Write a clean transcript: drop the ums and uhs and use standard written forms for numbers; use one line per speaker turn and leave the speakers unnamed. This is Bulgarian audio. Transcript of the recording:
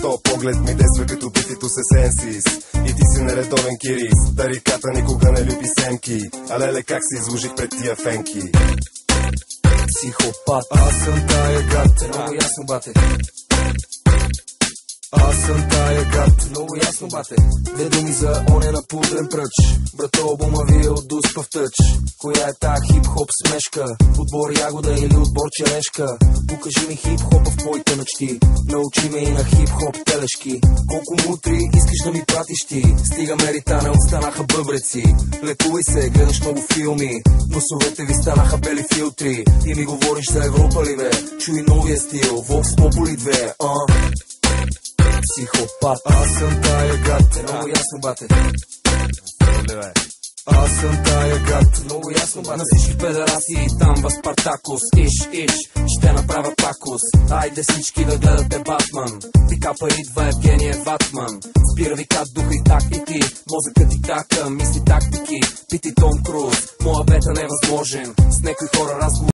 То поглед ми действа като битито с Сенсис. И ти си нередовен Кирис. Тариката никога не люби семки. А леле как се изложих пред тия фенки.
Психопат, аз съм тая гад, много ясно бате. Аз съм тая гад, много ясно бате. Две думи за оня на пудрен пръч. Брато, албума ви е от дуспа в тъч. Коя е тая хип-хоп смешка? Отбор ягода или отбор черешка? Покажи ми хип-хопа в твоите мечти. Научи ме и на хип-хоп телешки. Колко мутри искаш да ми пратиш ти? Стига меритана, останаха бъбреци. Лекувай се, гледаш много филми. Носовете ви станаха бели филтри. И ми говориш за Европа ли бе? Чуй новия стил, Vox Populi 2. Психопат, аз съм тая гад, много ясно бате. Аз съм тая гад, много ясно бате. На всички педераси и там в Спартакус. Иш, ще направя пакус. Айде всички да гледате Батман. Пикапа идва Евгения Ватман. Спира ви кат, духа и так и ти. Мозъкът ти така, мисли тактики. Пити Том Круз, моя бета невъзможен. С някои хора разговор